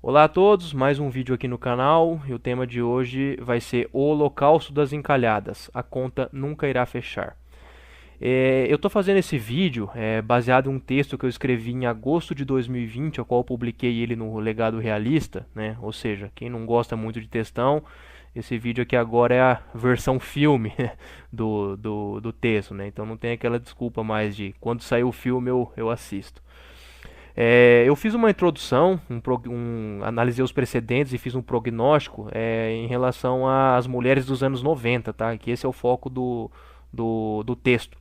Olá a todos, mais um vídeo aqui no canal e o tema de hoje vai ser o Holocausto das Encalhadas. A conta nunca irá fechar. Eu estou fazendo esse vídeo baseado em um texto que eu escrevi em agosto de 2020, ao qual eu publiquei ele no Legado Realista, né? Ou seja, quem não gosta muito de textão, esse vídeo aqui agora é a versão filme do texto, né? Então não tem aquela desculpa mais de quando sair o filme eu assisto. Eu fiz uma introdução, analisei os precedentes e fiz um prognóstico em relação às mulheres dos anos 90, tá? Que esse é o foco do texto.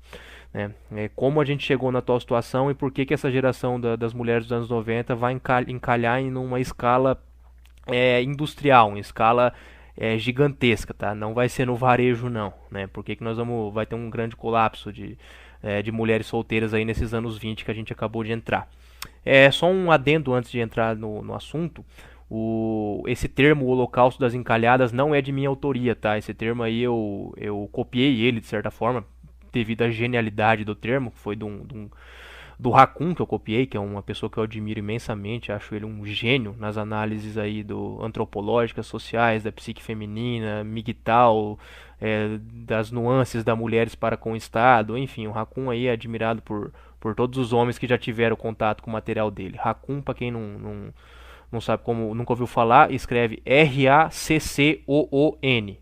Né? Como a gente chegou na atual situação e por que essa geração das mulheres dos anos 90 vai encalhar em uma escala industrial, em escala gigantesca, tá? Não vai ser no varejo não, né? Porque que vai ter um grande colapso de mulheres solteiras aí nesses anos 20 que a gente acabou de entrar. Só um adendo antes de entrar no assunto. Esse termo, o Holocausto das Encalhadas, não é de minha autoria, tá? Esse termo aí eu copiei ele de certa forma, devido à genialidade do termo. Foi do Raccoon que eu copiei, que é uma pessoa que eu admiro imensamente, acho ele um gênio nas análises aí antropológicas, sociais, da psique feminina, migtal, das nuances da mulheres para com o Estado, enfim, o Raccoon aí é admirado por todos os homens que já tiveram contato com o material dele. Raccoon, para quem não sabe como, nunca ouviu falar, escreve Raccoon,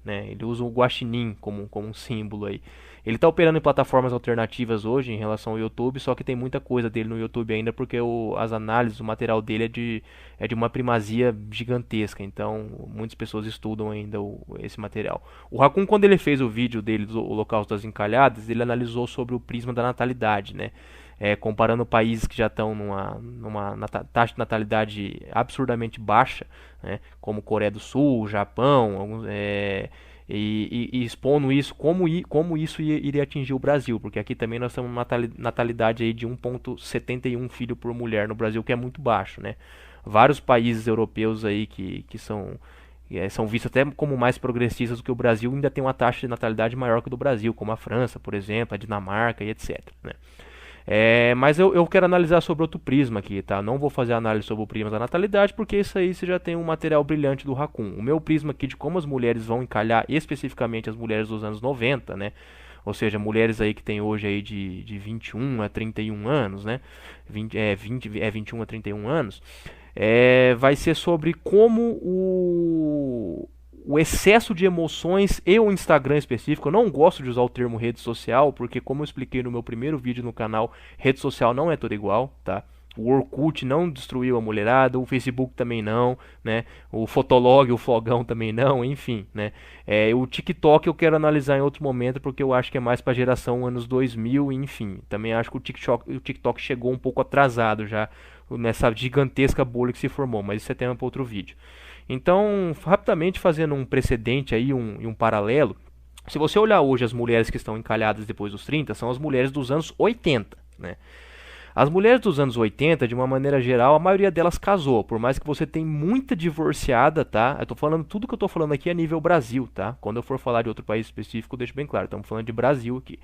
né? Ele usa o guaxinim como um símbolo aí. Ele está operando em plataformas alternativas hoje em relação ao YouTube, só que tem muita coisa dele no YouTube ainda, porque as análises, o material dele é de uma primazia gigantesca, então muitas pessoas estudam ainda esse material. O Raccoon, quando ele fez o vídeo dele do Holocausto das Encalhadas, ele analisou sobre o prisma da natalidade, né? Comparando países que já estão numa taxa de natalidade absurdamente baixa, né, como Coreia do Sul, Japão, e expondo isso, como isso iria atingir o Brasil, porque aqui também nós temos uma natalidade aí de 1,71 filho por mulher no Brasil, que é muito baixo, né? Vários países europeus aí que são vistos até como mais progressistas do que o Brasil, ainda tem uma taxa de natalidade maior que a do Brasil, como a França, por exemplo, a Dinamarca e etc. Né? Mas eu quero analisar sobre outro prisma aqui, tá? Não vou fazer análise sobre o prisma da natalidade, porque isso aí você já tem um material brilhante do Raccoon. O meu prisma aqui de como as mulheres vão encalhar, especificamente as mulheres dos anos 90, né? Ou seja, mulheres aí que tem hoje aí de 21 a 31 anos, né? 21 a 31 anos. Vai ser sobre como o excesso de emoções e o Instagram específico. Eu não gosto de usar o termo rede social, porque como eu expliquei no meu primeiro vídeo no canal, rede social não é toda igual, tá? O Orkut não destruiu a mulherada, o Facebook também não, né? O Fotolog, o Flogão também não, enfim, né? O TikTok eu quero analisar em outro momento, porque eu acho que é mais para a geração anos 2000, enfim. Também acho que o TikTok chegou um pouco atrasado já nessa gigantesca bolha que se formou, mas isso é tema para outro vídeo. Então, rapidamente fazendo um precedente aí, um paralelo, se você olhar hoje as mulheres que estão encalhadas depois dos 30, são as mulheres dos anos 80, né? As mulheres dos anos 80, de uma maneira geral, a maioria delas casou, por mais que você tenha muita divorciada, tá? Eu tô falando tudo que eu tô falando aqui a nível Brasil, tá? Quando eu for falar de outro país específico, deixo bem claro, estamos falando de Brasil aqui.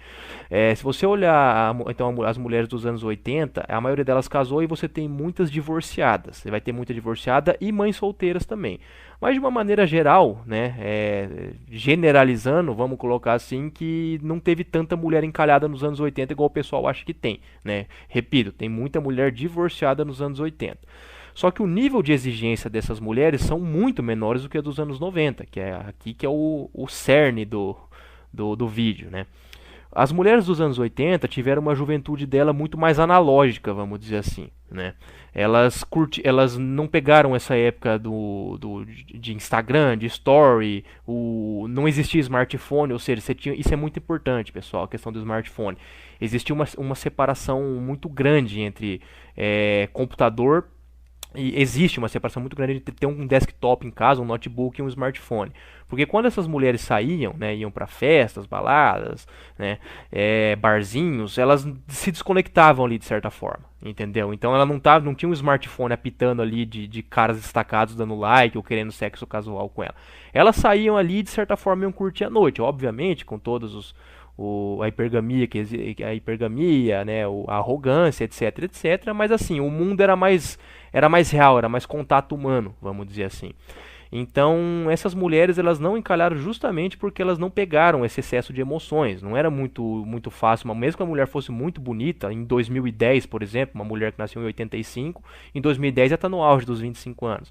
Se você olhar então as mulheres dos anos 80, a maioria delas casou e você tem muitas divorciadas. Você vai ter muita divorciada e mães solteiras também. Mas de uma maneira geral, né, generalizando, vamos colocar assim, que não teve tanta mulher encalhada nos anos 80 igual o pessoal acha que tem, né? Repito, tem muita mulher divorciada nos anos 80. Só que o nível de exigência dessas mulheres são muito menores do que a dos anos 90, que é aqui que é o cerne do vídeo, né? As mulheres dos anos 80 tiveram uma juventude dela muito mais analógica, vamos dizer assim, né? Elas não pegaram essa época de Instagram, de Story, não existia smartphone, ou seja, isso é muito importante, pessoal, a questão do smartphone. Existia uma separação muito grande entre computador e existe uma separação muito grande entre ter um desktop em casa, um notebook e um smartphone. Porque quando essas mulheres saíam, né, iam para festas, baladas, né, barzinhos, elas se desconectavam ali de certa forma, entendeu? Então ela não tinha um smartphone apitando ali de caras destacados dando like ou querendo sexo casual com ela. Elas saíam ali e de certa forma iam curtir a noite, obviamente, com todos a hipergamia, a hipergamia, né, a arrogância, etc, etc. Mas assim, o mundo era mais real, era mais contato humano, vamos dizer assim. Então, essas mulheres elas não encalharam justamente porque elas não pegaram esse excesso de emoções. Não era muito fácil, mas mesmo que a mulher fosse muito bonita, em 2010, por exemplo, uma mulher que nasceu em 85, em 2010 já está no auge dos 25 anos.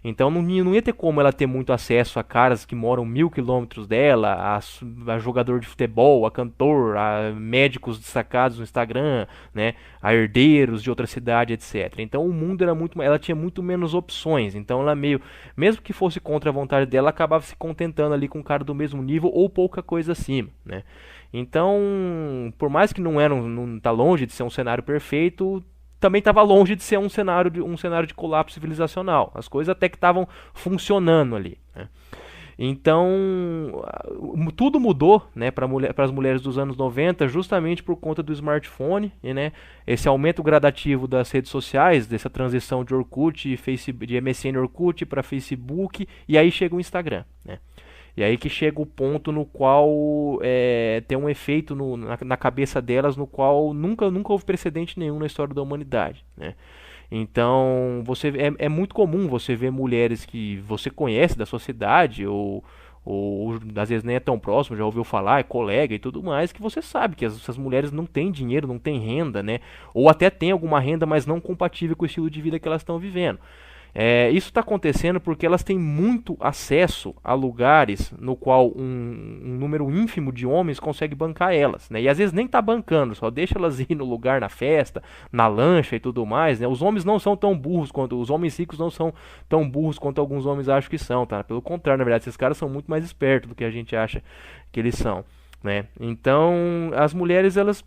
Então não ia ter como ela ter muito acesso a caras que moram 1.000 quilômetros dela, a jogador de futebol, a cantor, a médicos destacados no Instagram, né, a herdeiros de outra cidade, etc. Então o mundo era ela tinha muito menos opções. Então ela mesmo que fosse contra a vontade dela, acabava se contentando ali com um cara do mesmo nível ou pouca coisa acima, né? Então, por mais que não tá longe de ser um cenário perfeito, também estava longe de ser um cenário de colapso civilizacional. As coisas até que estavam funcionando ali, né? Então, tudo mudou, né, para as mulheres dos anos 90, justamente por conta do smartphone, e, né, esse aumento gradativo das redes sociais, dessa transição de Orkut, de MSN Orkut para Facebook, e aí chega o Instagram, né? E aí que chega o ponto no qual tem um efeito na cabeça delas no qual nunca houve precedente nenhum na história da humanidade, né? Então, é muito comum você ver mulheres que você conhece da sua cidade ou às vezes nem é tão próximo, já ouviu falar, é colega e tudo mais, que você sabe que essas mulheres não têm dinheiro, não têm renda, né? Ou até têm alguma renda, mas não compatível com o estilo de vida que elas estão vivendo. Isso está acontecendo porque elas têm muito acesso a lugares no qual um número ínfimo de homens consegue bancar elas, né? E às vezes nem está bancando, só deixa elas ir no lugar, na festa, na lancha e tudo mais, né? Os homens não são tão burros quanto os homens ricos não são tão burros quanto alguns homens acham que são, tá? Pelo contrário, na verdade, esses caras são muito mais espertos do que a gente acha que eles são, né? Então, as mulheres elas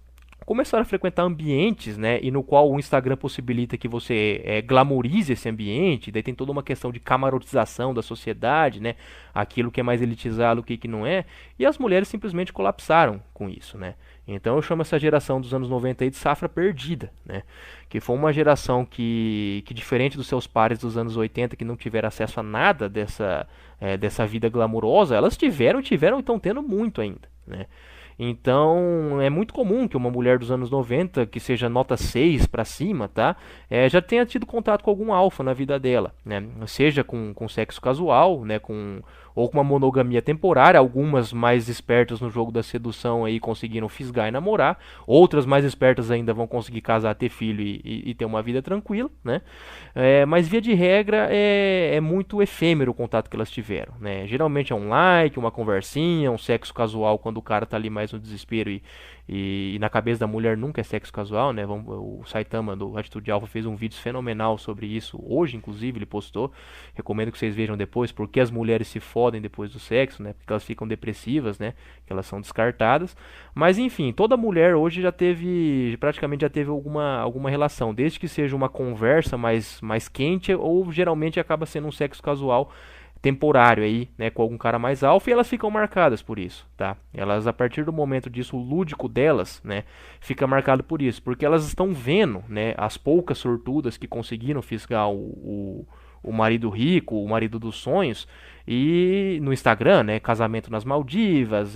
começaram a frequentar ambientes, né, e no qual o Instagram possibilita que você glamourize esse ambiente, daí tem toda uma questão de camarotização da sociedade, né, aquilo que é mais elitizado, o que não é, e as mulheres simplesmente colapsaram com isso, né. Então eu chamo essa geração dos anos 90 aí de safra perdida, né, que foi uma geração que diferente dos seus pares dos anos 80 que não tiveram acesso a nada dessa vida glamurosa, elas tiveram e estão tendo muito ainda, né. Então, é muito comum que uma mulher dos anos 90, que seja nota 6 para cima, tá? Já tenha tido contato com algum alfa na vida dela, né? Seja com sexo casual, né? Ou com uma monogamia temporária. Algumas mais espertas no jogo da sedução aí conseguiram fisgar e namorar. Outras mais espertas ainda vão conseguir casar, ter filho e ter uma vida tranquila, né? Mas via de regra é muito efêmero o contato que elas tiveram, né? Geralmente é um like, uma conversinha, um sexo casual quando o cara tá ali mais no desespero e na cabeça da mulher nunca é sexo casual, né? O Saitama do Atitude Alpha fez um vídeo fenomenal sobre isso hoje, inclusive ele postou. Recomendo que vocês vejam depois porque as mulheres se fodem depois do sexo, né? Porque elas ficam depressivas, né? Que elas são descartadas. Mas enfim, toda mulher hoje praticamente já teve alguma relação, desde que seja uma conversa mais quente ou geralmente acaba sendo um sexo casual temporário aí, né, com algum cara mais alfa e elas ficam marcadas por isso, tá? Elas a partir do momento disso, o lúdico delas, né, fica marcado por isso, porque elas estão vendo, né, as poucas sortudas que conseguiram fisgar o marido rico, o marido dos sonhos, e no Instagram, né, casamento nas Maldivas,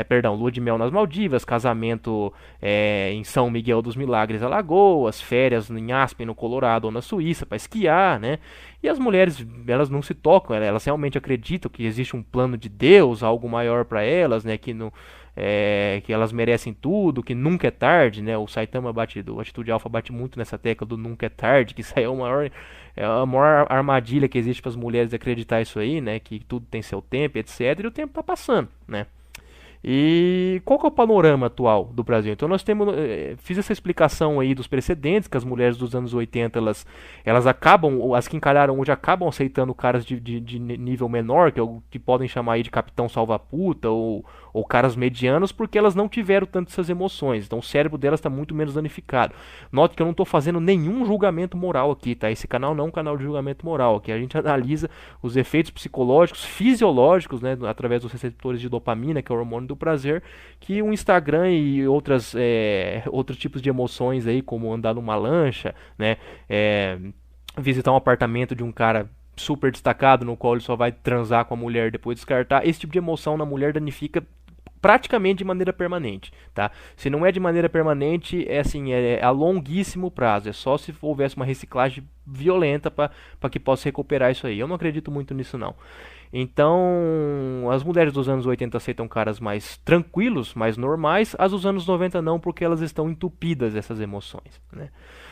perdão, lua de mel nas Maldivas, casamento em São Miguel dos Milagres, Alagoas, férias em Aspen, no Colorado ou na Suíça para esquiar, né? E as mulheres, elas não se tocam, elas realmente acreditam que existe um plano de Deus, algo maior para elas, né, que elas merecem tudo, que nunca é tarde, né? O Saitama do Atitude Alpha bate muito nessa tecla do nunca é tarde, que isso aí é a maior armadilha que existe para as mulheres acreditar isso aí, né? Que tudo tem seu tempo, etc. E o tempo está passando, né? E qual que é o panorama atual do Brasil? Então nós temos, fiz essa explicação aí dos precedentes, que as mulheres dos anos 80, elas acabam, as que encalharam hoje acabam aceitando caras de nível menor, que podem chamar aí de capitão salva-puta, ou caras medianos, porque elas não tiveram tanto essas emoções, então o cérebro delas está muito menos danificado. Note que eu não estou fazendo nenhum julgamento moral aqui, tá? Esse canal não é um canal de julgamento moral, aqui a gente analisa os efeitos psicológicos, fisiológicos, né, através dos receptores de dopamina, que é o hormônio do prazer, que o Instagram e outros tipos de emoções aí, como andar numa lancha, né, visitar um apartamento de um cara super destacado no qual ele só vai transar com a mulher depois descartar, esse tipo de emoção na mulher danifica praticamente de maneira permanente, tá? Se não é de maneira permanente, é assim, é a longuíssimo prazo, é só se houvesse uma reciclagem violenta para que possa recuperar isso aí. Eu não acredito muito nisso não. Então, as mulheres dos anos 80 aceitam caras mais tranquilos, mais normais, as dos anos 90 não, porque elas estão entupidas dessas emoções, né?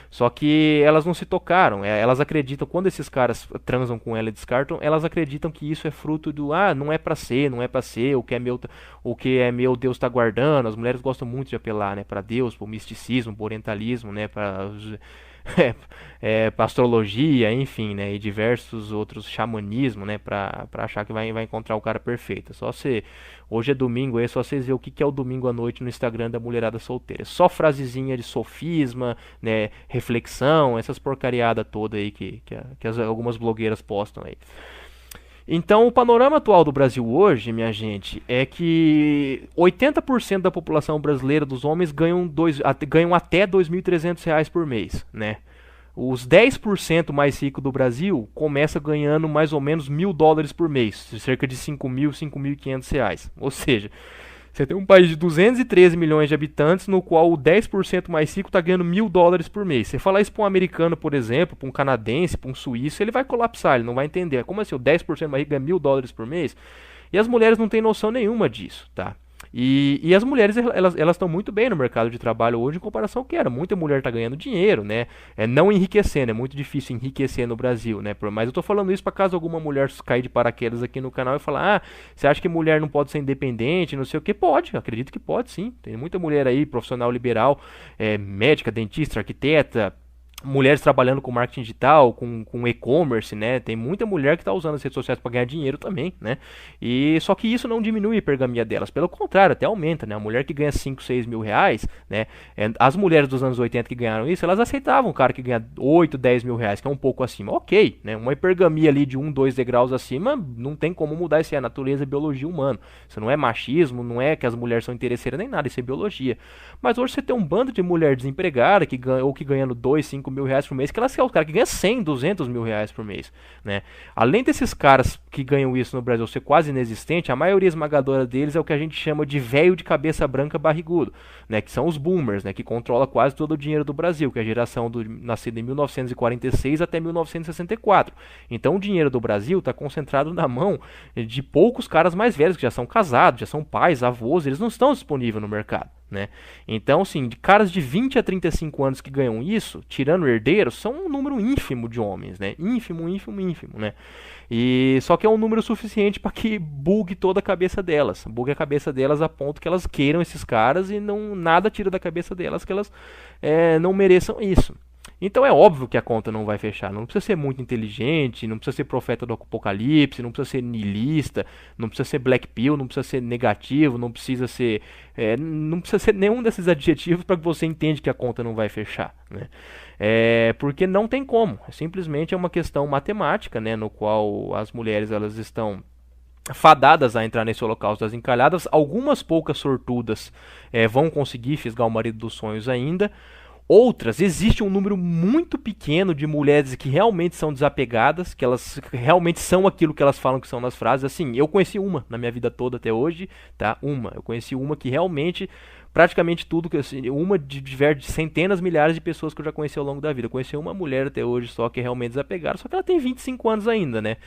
Só que elas não se tocaram, elas acreditam, quando esses caras transam com ela e descartam, elas acreditam que isso é fruto do, não é pra ser, não é pra ser, o que é meu Deus tá guardando. As mulheres gostam muito de apelar, né, pra Deus, pro misticismo, pro orientalismo, né, pra pra astrologia, enfim, né, e diversos outros xamanismo, né, pra achar que vai encontrar o cara perfeito. Só se hoje é domingo, é só vocês verem o que é o domingo à noite no Instagram da mulherada solteira. Só frasezinha de sofisma, né, reflexão, essas porcariadas toda aí que algumas blogueiras postam aí. Então, o panorama atual do Brasil hoje, minha gente, é que 80% da população brasileira dos homens ganham até R$ 2.300 por mês, né? Os 10% mais ricos do Brasil começa ganhando mais ou menos US$ 1.000 por mês, cerca de 5.000, R$ 5.500. Ou seja, você tem um país de 213 milhões de habitantes, no qual o 10% mais rico está ganhando US$ 1.000 por mês. Você falar isso para um americano, por exemplo, para um canadense, para um suíço, ele vai colapsar, ele não vai entender. Como assim, o 10% mais rico ganha US$ 1.000 por mês? E as mulheres não têm noção nenhuma disso, tá? E as mulheres, elas estão muito bem no mercado de trabalho hoje em comparação ao que era. Muita mulher está ganhando dinheiro, né? Não enriquecendo, é muito difícil enriquecer no Brasil, né? Mas eu estou falando isso para caso alguma mulher cair de paraquedas aqui no canal e falar, você acha que mulher não pode ser independente, não sei o que? Pode, acredito que pode sim. Tem muita mulher aí, profissional liberal, médica, dentista, arquiteta, mulheres trabalhando com marketing digital, com e-commerce, né? Tem muita mulher que está usando as redes sociais para ganhar dinheiro também, né? E só que isso não diminui a hipergamia delas, pelo contrário, até aumenta, né? A mulher que ganha 5, 6 mil reais, né? As mulheres dos anos 80 que ganharam isso, elas aceitavam um cara que ganha 8, 10 mil reais, que é um pouco acima, ok, né? Uma hipergamia ali de 1, 2 degraus acima, não tem como mudar, isso é a natureza e biologia humana. Isso não é machismo, não é que as mulheres são interesseiras nem nada, isso é biologia. Mas hoje você tem um bando de mulher desempregada que ganha, ou que ganhando 2, 5 mil reais por mês, que elas querem os caras que ganham 100, 200 mil reais por mês, né? Além desses caras que ganham isso no Brasil ser quase inexistente, a maioria esmagadora deles é o que a gente chama de velho de cabeça branca barrigudo, né? Que são os boomers, né? Que controla quase todo o dinheiro do Brasil, que é a geração nascida em 1946 até 1964. Então o dinheiro do Brasil está concentrado na mão de poucos caras mais velhos, que já são casados, já são pais, avós, eles não estão disponíveis no mercado, né? Então, assim, de caras de 20 a 35 anos que ganham isso, tirando herdeiros, são um número ínfimo de homens, né? Ínfimo, ínfimo, ínfimo, né? E só que é um número suficiente para que bugue toda a cabeça delas. Bugue a cabeça delas a ponto que elas queiram esses caras e não nada tira da cabeça delas que elas não mereçam isso. Então é óbvio que a conta não vai fechar. Não precisa ser muito inteligente, não precisa ser profeta do apocalipse, não precisa ser niilista, não precisa ser black pill, não precisa ser negativo, não precisa ser nenhum desses adjetivos para que você entenda que a conta não vai fechar, né? Porque não tem como. Simplesmente é uma questão matemática, né, no qual as mulheres elas estão fadadas a entrar nesse holocausto das encalhadas. Algumas poucas sortudas vão conseguir fisgar o marido dos sonhos ainda. Outras, existe um número muito pequeno de mulheres que realmente são desapegadas, que elas realmente são aquilo que elas falam que são nas frases. Assim, eu conheci uma na minha vida toda até hoje, tá? Eu conheci uma que realmente, praticamente tudo, uma de centenas, milhares de pessoas que eu já conheci ao longo da vida. Eu conheci uma mulher até hoje só que é realmente desapegada, só que ela tem 25 anos ainda, né?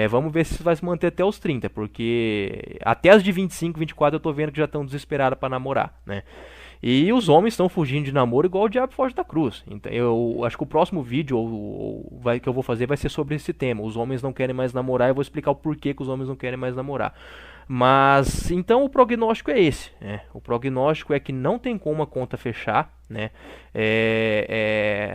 Vamos ver se isso vai se manter até os 30, porque até as de 25, 24 eu tô vendo que já estão desesperadas para namorar, né? E os homens estão fugindo de namoro igual o diabo foge da cruz. Então, eu acho que o próximo vídeo que eu vou fazer vai ser sobre esse tema. Os homens não querem mais namorar. Eu vou explicar o porquê que os homens não querem mais namorar. Mas, então, o prognóstico é esse. O prognóstico é que não tem como a conta fechar, né?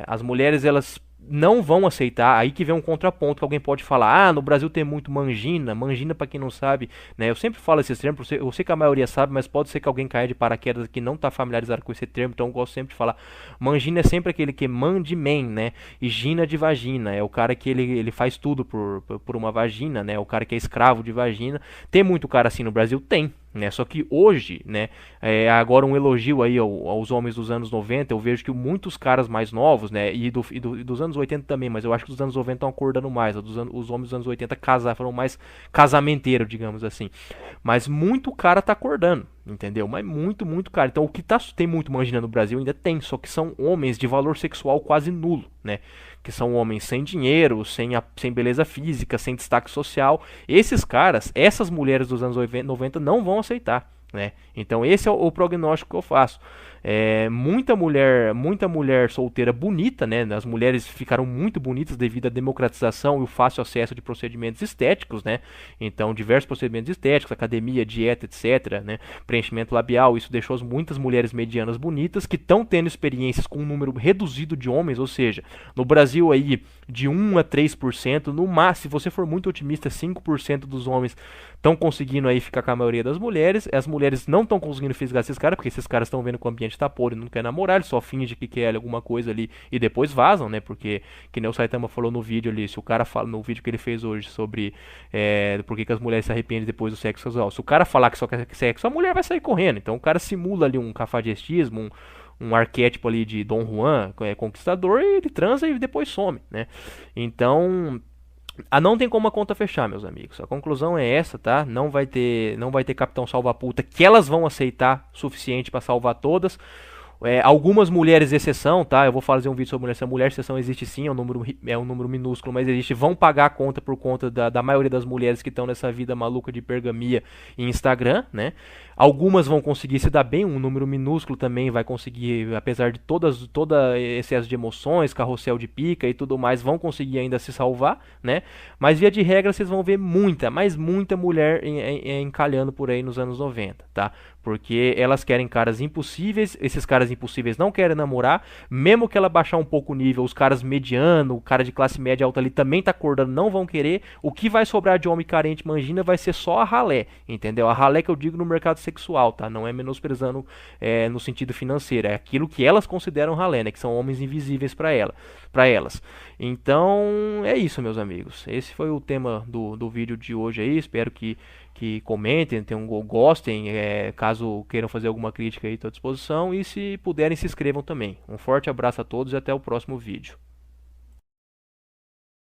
As mulheres, elas não vão aceitar. Aí que vem um contraponto que alguém pode falar: no Brasil tem muito mangina. Mangina, para quem não sabe, né? Eu sempre falo esse termo, eu sei que a maioria sabe, mas pode ser que alguém caia de paraquedas que não está familiarizado com esse termo, então eu gosto sempre de falar. Mangina é sempre aquele que man de man, né? E gina de vagina, é o cara que ele faz tudo por uma vagina, né? O cara que é escravo de vagina. Tem muito cara assim no Brasil? Tem. Né? Só que hoje, né, agora um elogio aí aos homens dos anos 90, eu vejo que muitos caras mais novos, né, e dos anos 80 também, mas eu acho que dos anos 90 estão acordando mais, os homens dos anos 80 foram mais casamenteiro, digamos assim. Mas muito cara tá acordando. entendeu? Mas muito, muito caro. Então o que tem muito mangina no Brasil ainda tem, só que são homens de valor sexual quase nulo, né? Que são homens sem dinheiro, sem beleza física, sem destaque social. Esses caras, essas mulheres dos anos 90 não vão aceitar, né? Então esse é o prognóstico que eu faço. Muita mulher solteira bonita, né? As mulheres ficaram muito bonitas devido à democratização e o fácil acesso de procedimentos estéticos, né? Então diversos procedimentos estéticos, academia, dieta, etc, né? Preenchimento labial, isso deixou muitas mulheres medianas bonitas que estão tendo experiências com um número reduzido de homens, ou seja, no Brasil aí de 1 a 3%, no máximo, se você for muito otimista, 5% dos homens estão conseguindo aí ficar com a maioria das mulheres. As mulheres não estão conseguindo fisgar esses caras, porque esses caras estão vendo que o ambiente tá podre e não quer namorar, eles só fingem que quer alguma coisa ali e depois vazam, né? Porque, que nem o Saitama falou no vídeo ali, se o cara fala no vídeo que ele fez hoje sobre por que as mulheres se arrependem depois do sexo casual, se o cara falar que só quer sexo, a mulher vai sair correndo. Então o cara simula ali um cafajestismo, um arquétipo ali de Dom Juan, conquistador, e ele transa e depois some, né? Então, não tem como a conta fechar, meus amigos. A conclusão é essa, tá? Não vai ter Capitão Salva-Puta que elas vão aceitar suficiente para salvar todas. Algumas mulheres exceção, tá? Eu vou fazer um vídeo sobre mulher. Se a mulher exceção existe sim, é um número minúsculo, mas existe. Vão pagar a conta por conta da maioria das mulheres que estão nessa vida maluca de pergamia e Instagram, né? Algumas vão conseguir se dar bem, um número minúsculo também vai conseguir, apesar de todo excesso de emoções, carrossel de pica e tudo mais, vão conseguir ainda se salvar, né? Mas via de regra vocês vão ver muita, mas muita mulher encalhando por aí nos anos 90, tá? Porque elas querem caras impossíveis, esses caras impossíveis não querem namorar, mesmo que ela baixar um pouco o nível, os caras mediano, o cara de classe média alta ali também tá acordando, não vão querer. O que vai sobrar de homem carente mangina vai ser só a ralé, entendeu? A ralé que eu digo no mercado sexual, tá? Não é menosprezando no sentido financeiro, é aquilo que elas consideram ralé, né? Que são homens invisíveis para elas. Então, é isso, meus amigos. Esse foi o tema do vídeo de hoje aí. Espero que comentem, gostem, caso queiram fazer alguma crítica aí, estou à disposição. E se puderem, se inscrevam também. Um forte abraço a todos e até o próximo vídeo.